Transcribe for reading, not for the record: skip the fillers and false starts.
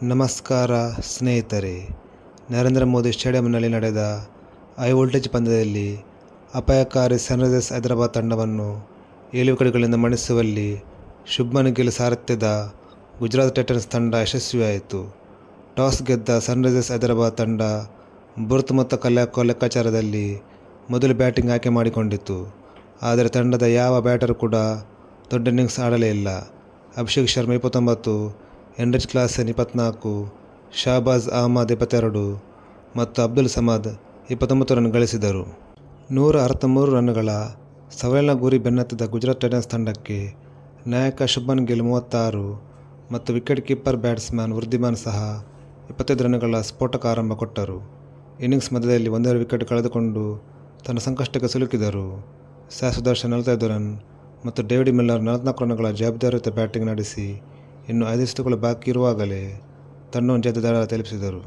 ನಮಸ್ಕಾರ ಸ್ನೇಹಿತರೆ. ನರೇಂದ್ರ ಮೋದಿ ಸ್ಟೇಡಿಯಂನಲ್ಲಿ ನಡೆದ ಹೈ ವೋಲ್ಟೇಜ್ ಪಂದ್ಯದಲ್ಲಿ ಅಪಾಯಕಾರಿ ಸನ್ರೈಸರ್ಸ್ ಹೈದರಾಬಾದ್ ತಂಡವನ್ನು 7 ವಿಕೆಟ್ಗಳಿಂದ ಮಣಿಸುವಲ್ಲಿ ಶುಭ್ಮನ್ ಗಿಲ್ ಸಾರಥ್ಯದ ಗುಜರಾತ್ ಟೈಟನ್ಸ್ ತಂಡ ಯಶಸ್ವಿಯಾಯಿತು. ಟಾಸ್ ಗೆದ್ದ ಸನ್ರೈಸರ್ಸ್ ಹೈದರಾಬಾದ್ ತಂಡ ಬುರ್ತ್ ಮೊತ್ತ ಲೆಕ್ಕಾಚಾರದಲ್ಲಿ ಮೊದಲು ಬ್ಯಾಟಿಂಗ್ ಆಯ್ಕೆ ಮಾಡಿಕೊಂಡಿತು. ಆದರೆ ತಂಡದ ಯಾವ ಬ್ಯಾಟರ್ ಕೂಡ ದೊಡ್ಡ ಇನ್ನಿಂಗ್ಸ್ ಆಡಲೇ ಇಲ್ಲ. ಅಭಿಷೇಕ್ ಶರ್ಮಾ 29, ಹೆನ್ರಿಚ್ ಕ್ಲಾಸೆನ್ 24, ಶಹಬಾಜ್ ಅಹ್ಮದ್ 22 ಮತ್ತು ಅಬ್ದುಲ್ ಸಮದ್ 29 ರನ್ ಗಳಿಸಿದರು. 163 ರನ್ಗಳ ಸವಾಲಿನ ಗುರಿ ಬೆನ್ನತ್ತಿದ ಗುಜರಾತ್ ಟೈಟನ್ಸ್ ತಂಡಕ್ಕೆ ನಾಯಕ ಶುಭ್ಮನ್ ಗಿಲ್ 36 ಮತ್ತು ವಿಕೆಟ್ ಕೀಪರ್ ಬ್ಯಾಟ್ಸ್ಮನ್ ವೃದ್ಧಿಮಾನ್ ಸಹ 25 ರನ್ಗಳ ಸ್ಫೋಟಕ ಆರಂಭ ಕೊಟ್ಟರು. ಇನ್ನಿಂಗ್ಸ್ ಮಧ್ಯದಲ್ಲಿ 1 ವಿಕೆಟ್ ಕಳೆದುಕೊಂಡು ತನ್ನ ಸಂಕಷ್ಟಕ್ಕೆ ಸಿಲುಕಿದರು. ಸಾಯ್ ಸುದರ್ಶನ್ 45 ರನ್ ಮತ್ತು ಡೇವಿಡ್ ಮಿಲ್ಲರ್ 44 ರನ್ಗಳ ಜವಾಬ್ದಾರಿಯುತ ಬ್ಯಾಟಿಂಗ್ ನಡೆಸಿ ಇನ್ನು 5 ಎಸೆತಗಳು ಬಾಕಿ ಇರುವಾಗಲೇ ತಂಡವನ್ನು ಜಯದ ದಾರಿ ತಲುಪಿಸಿದರು.